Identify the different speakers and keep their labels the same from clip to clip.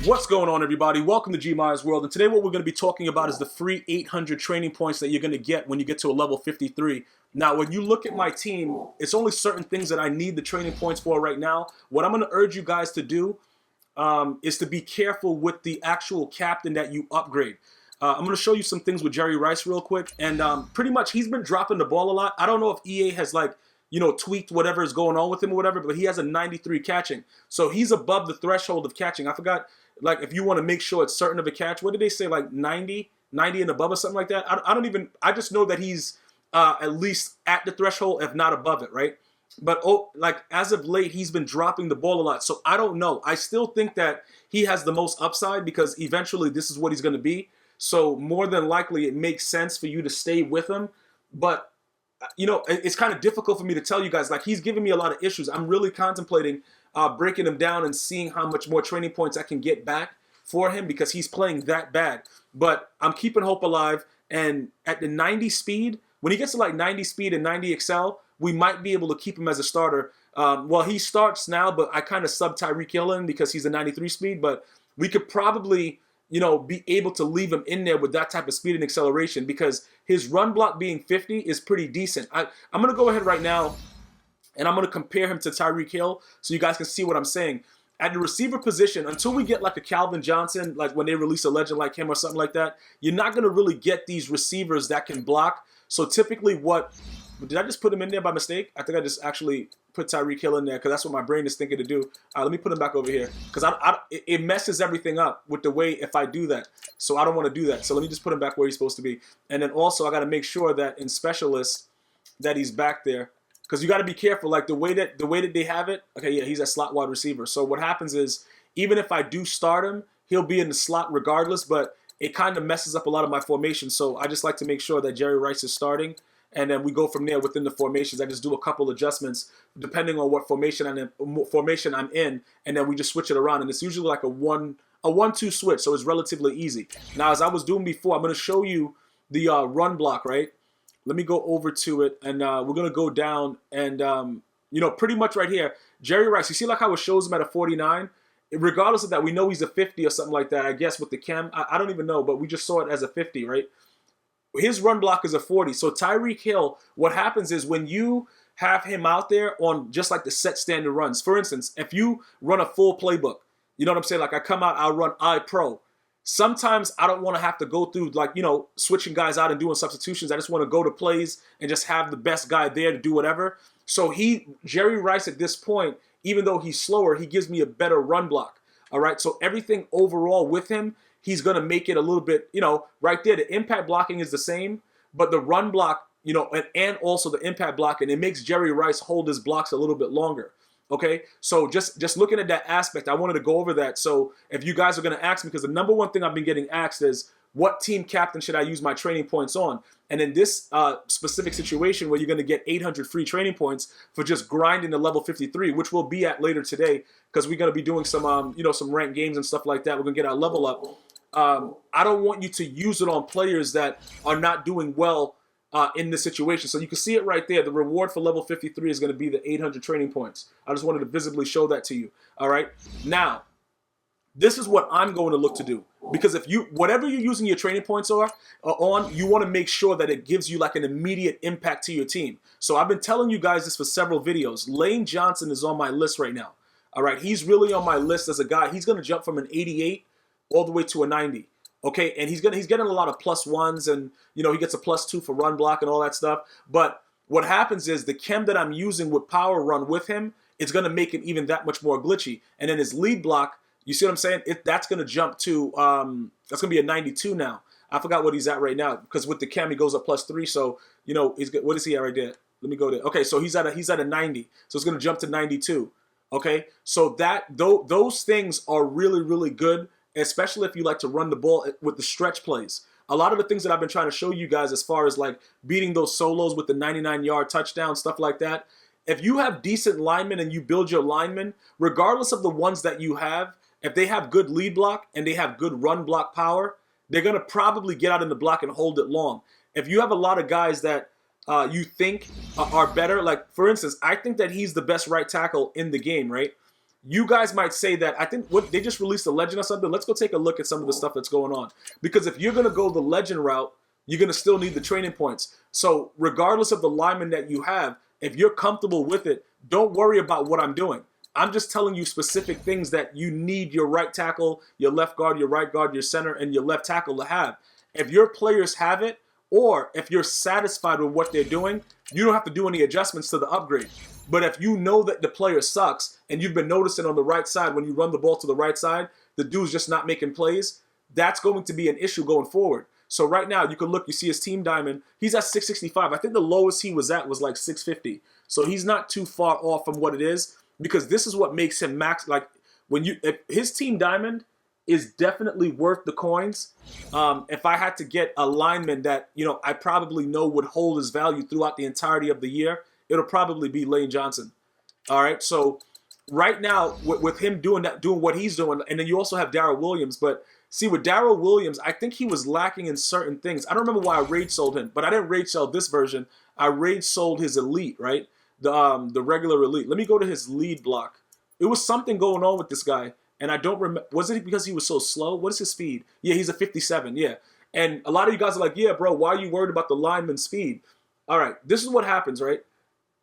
Speaker 1: What's going on, everybody? Welcome to GmiasWorld, and today what we're going to be talking about is the free 800 training points that you're going to get when you get to a level 53. Now, when you look at my team, it's only certain things that I need the training points for right now. What I'm going to urge you guys to do is to be careful with the actual captain that you upgrade. I'm going to show you some things with Jerry Rice real quick, and pretty much he's been dropping the ball a lot. I don't know if EA has tweaked whatever is going on with him or whatever, but he has a 93 catching. So he's above the threshold of catching. I forgot, if you want to make sure it's certain of a catch, what did they say, 90 and above or something like that? I just know that he's at least at the threshold, if not above it, right? But as of late, he's been dropping the ball a lot. So I don't know. I still think that he has the most upside because eventually this is what he's going to be. So more than likely, it makes sense for you to stay with him. But it's kind of difficult for me to tell you guys. He's giving me a lot of issues. I'm really contemplating breaking him down and seeing how much more training points I can get back for him because he's playing that bad. But I'm keeping hope alive. And at the 90 speed, when he gets to 90 speed and 90 excel, we might be able to keep him as a starter. Well, he starts now, but I kind of sub Tyreek Hill in because he's a 93 speed. But we could probably be able to leave him in there with that type of speed and acceleration because his run block being 50 is pretty decent. I'm going to go ahead right now and I'm going to compare him to Tyreek Hill so you guys can see what I'm saying. At the receiver position, until we get a Calvin Johnson, when they release a legend like him or something like that, you're not going to really get these receivers that can block. So typically did I just put him in there by mistake? I think I just actually put Tyreek Hill in there because that's what my brain is thinking to do. Let me put him back over here because it messes everything up with the way if I do that. So I don't want to do that. So let me just put him back where he's supposed to be. And then also I got to make sure that in specialists that he's back there because you got to be careful. The way that they have it. Okay, yeah, he's a slot wide receiver. So what happens is even if I do start him, he'll be in the slot regardless. But it kind of messes up a lot of my formation. So I just like to make sure that Jerry Rice is starting. And then we go from there within the formations. I just do a couple adjustments depending on what formation I'm in, and then we just switch it around. And it's usually a 1-2 switch, so it's relatively easy. Now, as I was doing before, I'm going to show you the run block, right? Let me go over to it, and we're going to go down, and pretty much right here, Jerry Rice. You see how it shows him at a 49? Regardless of that, we know he's a 50 or something like that. I guess with the chem, I don't even know, but we just saw it as a 50, right? His run block is a 40. So Tyreek Hill, what happens is when you have him out there on just the set standard runs. For instance, if you run a full playbook, you know what I'm saying? I come out, I'll run I-Pro. Sometimes I don't want to have to go through switching guys out and doing substitutions. I just want to go to plays and just have the best guy there to do whatever. So Jerry Rice at this point, even though he's slower, he gives me a better run block. All right. So everything overall with him, he's going to make it a little bit, right there. The impact blocking is the same, but the run block, and also the impact blocking, it makes Jerry Rice hold his blocks a little bit longer. Okay, so just looking at that aspect, I wanted to go over that. So if you guys are going to ask me, because the number one thing I've been getting asked is, what team captain should I use my training points on? And in this specific situation where you're going to get 800 free training points for just grinding to level 53, which we'll be at later today, because we're going to be doing some, some ranked games and stuff like that. We're going to get our level up. I don't want you to use it on players that are not doing well in this situation. So you can see it right there. The reward for level 53 is going to be the 800 training points. I just wanted to visibly show that to you. All right. Now, this is what I'm going to look to do. Because whatever you're using your training points on, you want to make sure that it gives you an immediate impact to your team. So I've been telling you guys this for several videos. Lane Johnson is on my list right now. All right. He's really on my list as a guy. He's going to jump from an 88 all the way to a 90. Okay, and he's getting a lot of +1s, and he gets a +2 for run block and all that stuff. But what happens is the chem that I'm using with power run with him is going to make it even that much more glitchy. And then his lead block, you see what I'm saying? That's going to jump to that's going to be a 92 now. I forgot what he's at right now because with the chem he goes up +3. So what is he at right there? Let me go there. Okay, so he's at a 90. So it's going to jump to 92. Okay, so those things are really, really good, especially if you like to run the ball with the stretch plays. A lot of the things that I've been trying to show you guys as far as beating those solos with the 99-yard touchdown, stuff like that. If you have decent linemen and you build your linemen, regardless of the ones that you have, if they have good lead block and they have good run block power, they're going to probably get out in the block and hold it long. If you have a lot of guys that you think are better, for instance, I think that he's the best right tackle in the game, right? you guys might say that, I think what they just released a legend or something. Let's go take a look at some of the stuff that's going on. Because if you're going to go the legend route, you're going to still need the training points. So regardless of the lineman that you have, if you're comfortable with it, don't worry about what I'm doing. I'm just telling you specific things that you need your right tackle, your left guard, your right guard, your center, and your left tackle to have. If your players have it, or if you're satisfied with what they're doing, you don't have to do any adjustments to the upgrade. But if you know that the player sucks and you've been noticing on the right side when you run the ball to the right side, the dude's just not making plays, that's going to be an issue going forward. So right now, you can look, you see his team diamond, he's at 665. I think the lowest he was at was like 650. So he's not too far off from what it is, because this is what makes him max. Like, if his team diamond is definitely worth the coins. If I had to get a lineman that, I probably know would hold his value throughout the entirety of the year, it'll probably be Lane Johnson. All right, so right now with him doing what he's doing, and then you also have Darryl Williams. But see, with Darryl Williams, I think he was lacking in certain things. I don't remember why I rage sold him, but I didn't rage sell this version. I rage sold his elite, right? The regular elite. Let me go to his lead block. It was something going on with this guy. And I don't remember, was it because he was so slow? What is his speed? Yeah, he's a 57, yeah. And a lot of you guys are like, yeah, bro, why are you worried about the lineman's speed? All right, this is what happens, right?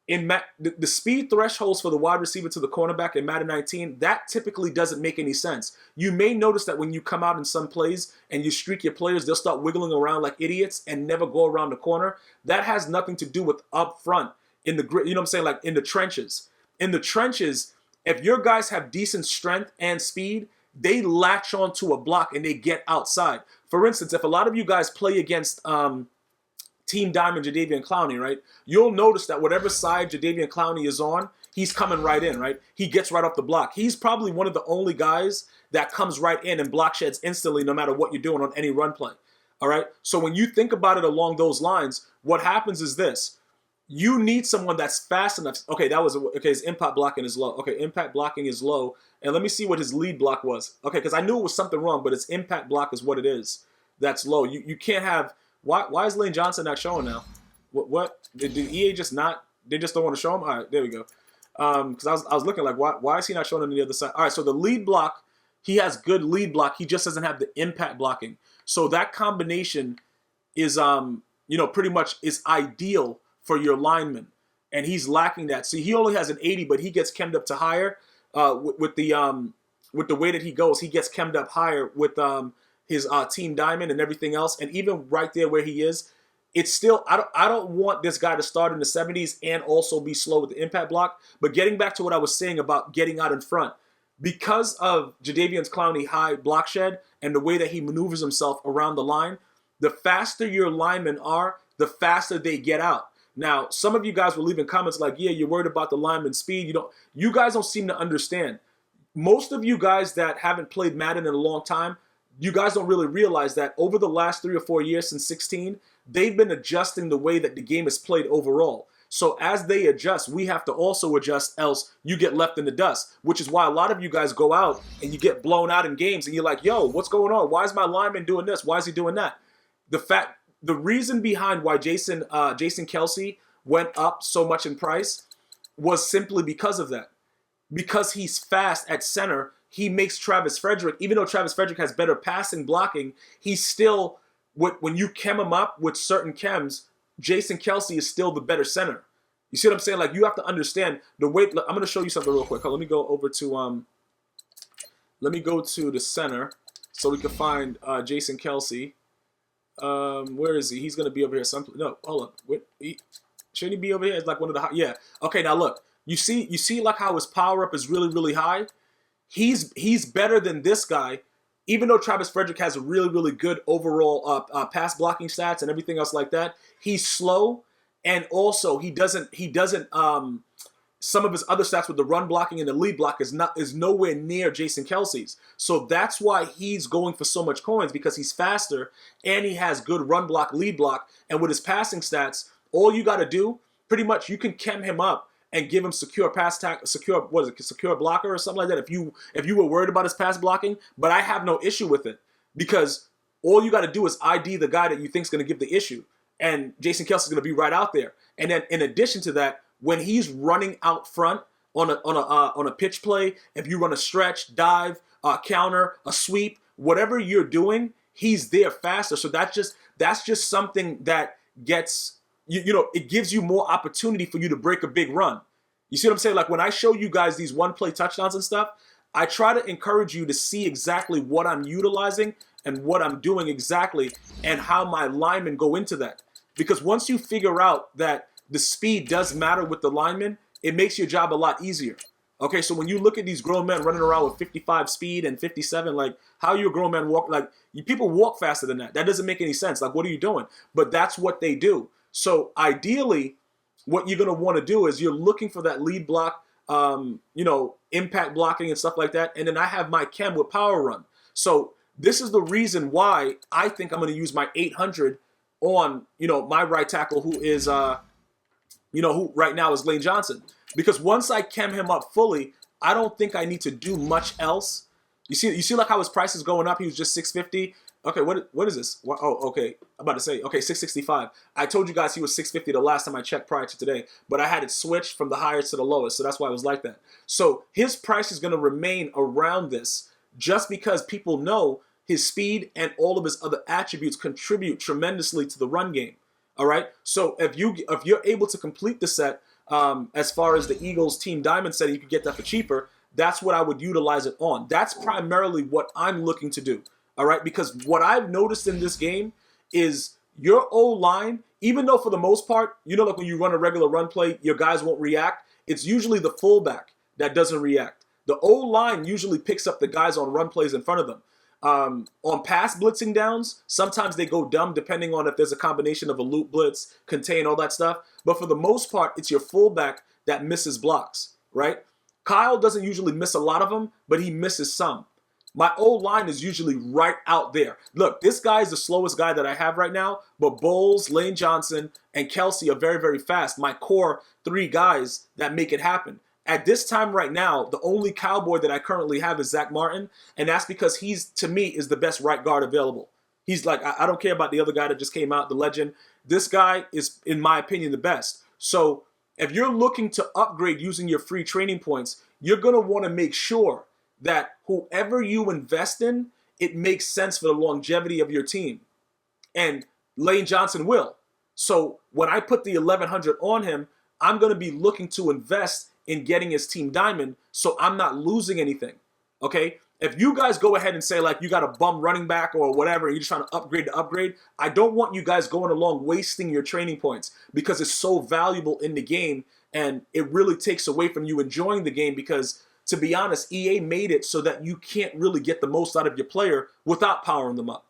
Speaker 1: The speed thresholds for the wide receiver to the cornerback in Madden 19, that typically doesn't make any sense. You may notice that when you come out in some plays and you streak your players, they'll start wiggling around like idiots and never go around the corner. That has nothing to do with up front in the grid, you know what I'm saying, like in the trenches. In the trenches, if your guys have decent strength and speed, they latch onto a block and they get outside. For instance, if a lot of you guys play against Team Diamond, Jadeveon Clowney, right? You'll notice that whatever side Jadeveon Clowney is on, he's coming right in, right? He gets right off the block. He's probably one of the only guys that comes right in and block sheds instantly no matter what you're doing on any run play, all right? So when you think about it along those lines, what happens is this. You need someone that's fast enough. Okay, his impact blocking is low. Okay, impact blocking is low. And let me see what his lead block was. Okay, because I knew it was something wrong, but his impact block is what it is. That's low. You can't have, why is Lane Johnson not showing now? What? Did EA just not, they just don't want to show him? All right, there we go. Because I was looking like, why is he not showing on the other side? All right, so the lead block, he has good lead block. He just doesn't have the impact blocking. So that combination is, pretty much is ideal for your lineman, and he's lacking that. See, he only has an 80, but he gets chemmed up to higher with the way that he goes. He gets chemmed up higher with his team diamond and everything else. And even right there where he is, it's still, I don't want this guy to start in the 70s and also be slow with the impact block. But getting back to what I was saying about getting out in front, because of Jadeveon Clowney high block shed and the way that he maneuvers himself around the line, the faster your linemen are, the faster they get out. Now, some of you guys were leaving comments like, yeah, you're worried about the lineman's speed. You guys don't seem to understand. Most of you guys that haven't played Madden in a long time, you guys don't really realize that over the last 3 or 4 years since 16, they've been adjusting the way that the game is played overall. So as they adjust, we have to also adjust, else you get left in the dust, which is why a lot of you guys go out and you get blown out in games and you're like, yo, what's going on? Why is my lineman doing this? Why is he doing that? The reason behind why Jason Kelce went up so much in price was simply because of that. Because he's fast at center, he makes Travis Frederick, even though Travis Frederick has better passing blocking, he's still, when you chem him up with certain chems, Jason Kelce is still the better center. You see what I'm saying? Like, you have to understand the way. I'm going to show you something real quick. Let me go over to the center so we can find Jason Kelce. Where is he? He's going to be over here. No, hold up. Shouldn't he be over here? It's like one of the yeah. Okay, now look. You see like how his power up is really, really high? He's better than this guy, even though Travis Frederick has a really, really good overall pass blocking stats and everything else like that. He's slow, and also he doesn't some of his other stats with the run blocking and the lead block is nowhere near Jason Kelce's. So that's why he's going for so much coins, because he's faster and he has good run block, lead block, and with his passing stats, all you got to do, pretty much, you can chem him up and give him secure blocker or something like that. If you were worried about his pass blocking, but I have no issue with it, because all you got to do is ID the guy that you think is going to give the issue, and Jason Kelce is going to be right out there. And then in addition to that, when he's running out front, on a pitch play, if you run a stretch, dive, counter, a sweep, whatever you're doing, he's there faster. So that's just something that gets it gives you more opportunity for you to break a big run. You see what I'm saying? Like when I show you guys these one-play touchdowns and stuff, I try to encourage you to see exactly what I'm utilizing and what I'm doing exactly and how my linemen go into that. Because once you figure out that the speed does matter with the linemen, it makes your job a lot easier. Okay, so when you look at these grown men running around with 55 speed and 57, like how you a grown man walk, like people walk faster than that. That doesn't make any sense. Like what are you doing? But that's what they do. So ideally, what you're going to want to do is you're looking for that lead block, impact blocking and stuff like that. And then I have my chem with power run. So this is the reason why I think I'm going to use my 800 on, my right tackle who is, who right now is Lane Johnson. Because once I chem him up fully, I don't think I need to do much else. You see like how his price is going up? He was just $650. Okay, what is this? Oh, okay. I'm about to say, okay, $665. I told you guys he was $650 the last time I checked prior to today, but I had it switched from the highest to the lowest, so that's why it was like that. So his price is going to remain around this just because people know his speed and all of his other attributes contribute tremendously to the run game. All right. So if you're able to complete the set, as far as the Eagles Team Diamond set, you could get that for cheaper. That's what I would utilize it on. That's primarily what I'm looking to do. All right, because what I've noticed in this game is your O-line, even though for the most part, like when you run a regular run play, your guys won't react. It's usually the fullback that doesn't react. The O-line usually picks up the guys on run plays in front of them. On pass blitzing downs, sometimes they go dumb depending on if there's a combination of a loop blitz, contain, all that stuff. But for the most part, it's your fullback that misses blocks, right? Kyle doesn't usually miss a lot of them, but he misses some. My O-line is usually right out there. Look, this guy is the slowest guy that I have right now, but Bowles, Lane Johnson, and Kelsey are very, very fast. My core 3 guys that make it happen. At this time right now, the only Cowboy that I currently have is Zach Martin, and that's because he's, to me, is the best right guard available. He's like, I don't care about the other guy that just came out, the legend. This guy is, in my opinion, the best. So if you're looking to upgrade using your free training points, you're going to want to make sure that whoever you invest in, it makes sense for the longevity of your team. And Lane Johnson will. So when I put the 1100 on him, I'm going to be looking to invest in getting his team diamond so I'm not losing anything. Okay? If you guys go ahead and say like you got a bum running back or whatever, and you're just trying to upgrade, I don't want you guys going along wasting your training points because it's so valuable in the game and it really takes away from you enjoying the game because, to be honest, EA made it so that you can't really get the most out of your player without powering them up.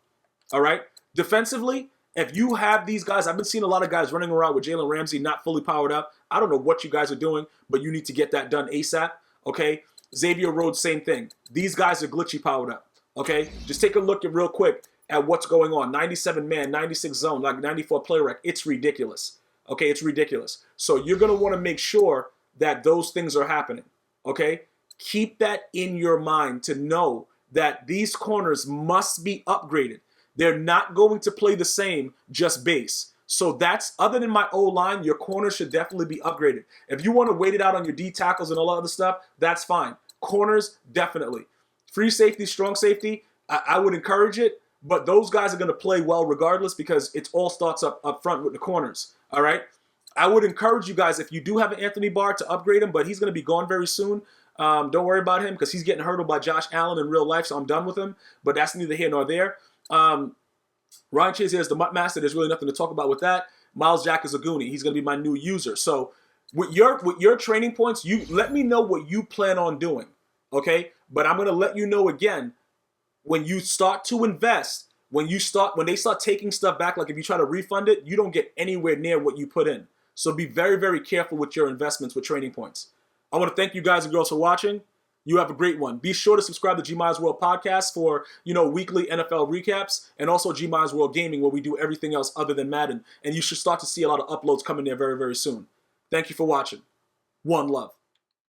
Speaker 1: All right? Defensively, if you have these guys, I've been seeing a lot of guys running around with Jalen Ramsey not fully powered up. I don't know what you guys are doing, but you need to get that done ASAP. Okay? Xavier Roads, same thing. These guys are glitchy powered up. Okay? Just take a look at real quick at what's going on. 97 man, 96 zone, like 94 play rec. It's ridiculous. Okay? It's ridiculous. So you're going to want to make sure that those things are happening. Okay? Keep that in your mind to know that these corners must be upgraded. They're not going to play the same, just base. So that's, other than my O-line, your corners should definitely be upgraded. If you want to wait it out on your D tackles and all that other stuff, that's fine. Corners, definitely. Free safety, strong safety, I would encourage it, but those guys are going to play well regardless because it all starts up front with the corners, all right? I would encourage you guys, if you do have an Anthony Barr, to upgrade him, but he's going to be gone very soon. Don't worry about him because he's getting hurdled by Josh Allen in real life, so I'm done with him, but that's neither here nor there. Ryan Chase is the MUT master. There's really nothing to talk about with that. Miles Jack is a Goonie. He's going to be my new user. So with your training points, you let me know what you plan on doing, okay? But I'm going to let you know again, when you start to invest, when they start taking stuff back, like if you try to refund it, you don't get anywhere near what you put in. So be very, very careful with your investments with training points. I want to thank you guys and girls for watching. You have a great one. Be sure to subscribe to GmiasWorld podcast for, weekly NFL recaps, and also GmiasWorld Gaming, where we do everything else other than Madden. And you should start to see a lot of uploads coming there very, very soon. Thank you for watching. One love.